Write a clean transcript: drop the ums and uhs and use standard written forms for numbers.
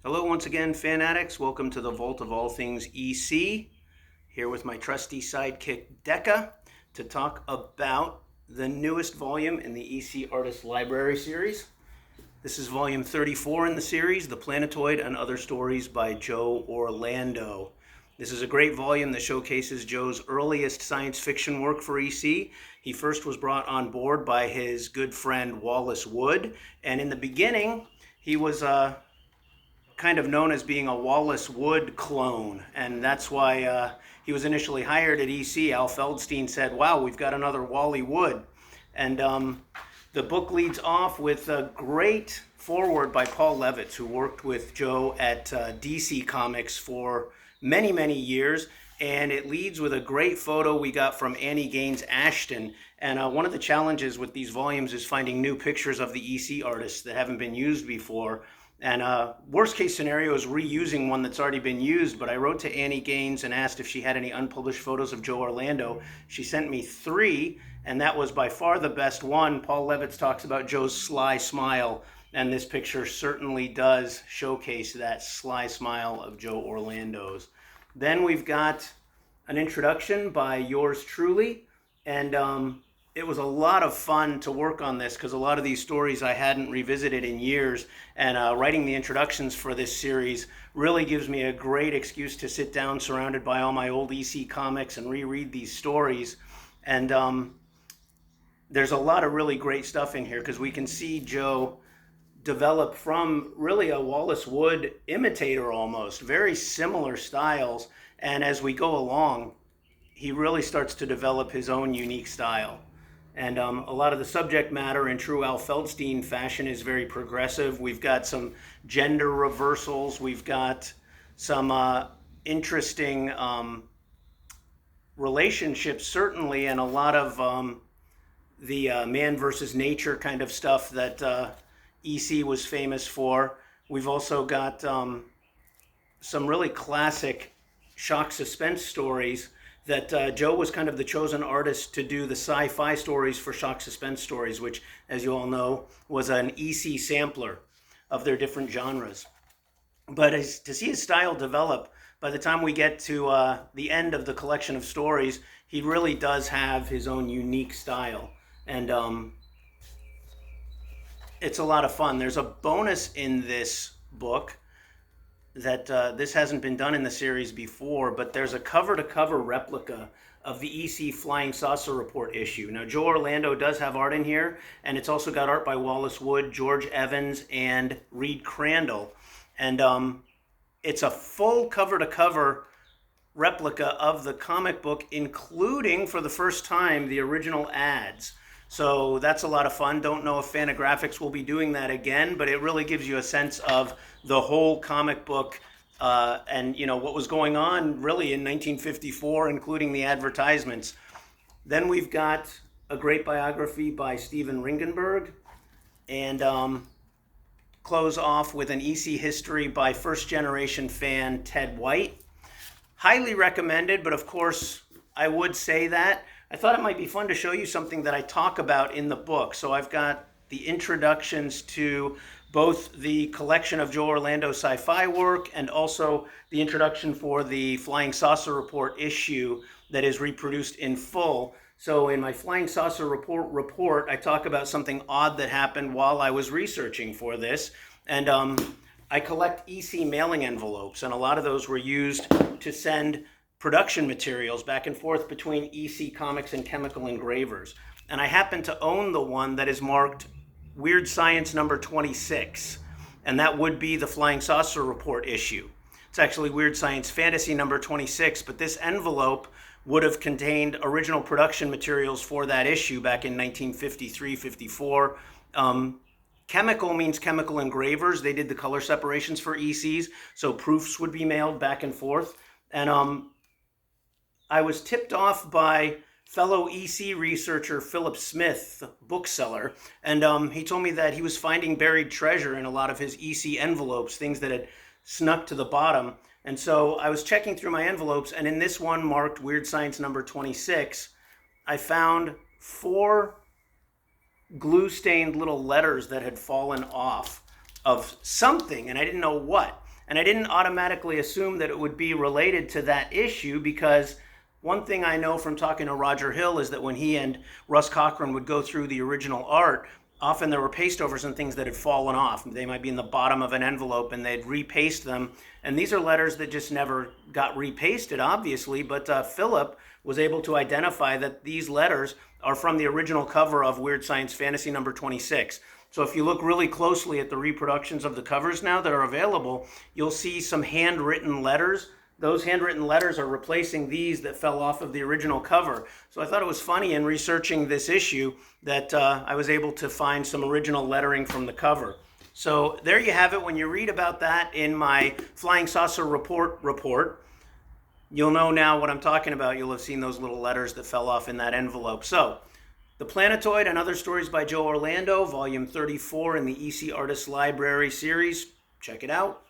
Hello once again, fan addicts. Welcome to the vault of all things EC. Here with my trusty sidekick Decca to talk about the newest volume in the EC Artist Library series. This is volume 34 in the series, The Planetoid and Other Stories by Joe Orlando. This is a great volume that showcases Joe's earliest science fiction work for EC. He first was brought on board by his good friend Wallace Wood, and in the beginning he was kind of known as being a Wallace Wood clone, and that's why he was initially hired at EC. Al Feldstein said, "Wow, we've got another Wally Wood." And the book leads off with a great foreword by Paul Levitz, who worked with Joe at DC Comics for many, many years. And it leads with a great photo we got from Annie Gaines Ashton. And one of the challenges with these volumes is finding new pictures of the EC artists that haven't been used before. And worst case scenario is reusing one that's already been used. But I wrote to Annie Gaines and asked if she had any unpublished photos of Joe Orlando. She sent me 3, and that was by far the best one. Paul Levitz talks about Joe's sly smile, and this picture certainly does showcase that sly smile of Joe Orlando's. Then we've got an introduction by yours truly, and it was a lot of fun to work on this because a lot of these stories I hadn't revisited in years, and writing the introductions for this series really gives me a great excuse to sit down surrounded by all my old EC comics and reread these stories. And there's a lot of really great stuff in here because we can see Joe develop from really a Wallace Wood imitator almost, very similar styles, and as we go along, he really starts to develop his own unique style. And a lot of the subject matter in true Al Feldstein fashion is very progressive. We've got some gender reversals. We've got some interesting relationships, certainly, and a lot of the man versus nature kind of stuff that EC was famous for. We've also got some really classic shock suspense stories that Joe was kind of the chosen artist to do the sci-fi stories for shock suspense stories, which, as you all know, was an EC sampler of their different genres. But to see his style develop, by the time we get to the end of the collection of stories, he really does have his own unique style. And it's a lot of fun. There's a bonus in this book that this hasn't been done in the series before, but there's a cover-to-cover replica of the EC Flying Saucer Report issue. Now, Joe Orlando does have art in here, and it's also got art by Wallace Wood, George Evans, and Reed Crandall. And it's a full cover-to-cover replica of the comic book, including, for the first time, the original ads. So that's a lot of fun. Don't know if Fantagraphics will be doing that again, but it really gives you a sense of the whole comic book and what was going on really in 1954, including the advertisements. Then we've got a great biography by Steven Ringenberg, and close off with an EC history by first generation fan Ted White. Highly recommended, but of course I would say that I thought it might be fun to show you something that I talk about in the book. So I've got the introductions to both the collection of Joe Orlando sci-fi work and also the introduction for the Flying Saucer Report issue that is reproduced in full. So in my Flying Saucer report, I talk about something odd that happened while I was researching for this. And I collect EC mailing envelopes, and a lot of those were used to send production materials back and forth between EC Comics and Chemical Engravers. And I happen to own the one that is marked Weird Science number 26, and that would be the Flying Saucer Report issue. It's actually Weird Science Fantasy number 26, but this envelope would have contained original production materials for that issue back in 1953-54. Chemical means Chemical Engravers. They did the color separations for ECs, so proofs would be mailed back and forth. And I was tipped off by fellow EC researcher Philip Smith, bookseller, and he told me that he was finding buried treasure in a lot of his EC envelopes, things that had snuck to the bottom. And so I was checking through my envelopes, and in this one marked Weird Science number 26, I found 4 glue-stained little letters that had fallen off of something, and I didn't know what. And I didn't automatically assume that it would be related to that issue, because one thing I know from talking to Roger Hill is that when he and Russ Cochran would go through the original art, often there were paste overs and things that had fallen off. They might be in the bottom of an envelope and they'd repaste them. And these are letters that just never got repasted, obviously, but Philip was able to identify that these letters are from the original cover of Weird Science Fantasy number 26. So if you look really closely at the reproductions of the covers now that are available, you'll see some handwritten letters. Those handwritten letters are replacing these that fell off of the original cover. So I thought it was funny in researching this issue that I was able to find some original lettering from the cover. So there you have it. When you read about that in my Flying Saucer report, you'll know now what I'm talking about. You'll have seen those little letters that fell off in that envelope. So, The Planetoid and Other Stories by Joe Orlando, Volume 34 in the EC Artists Library series. Check it out.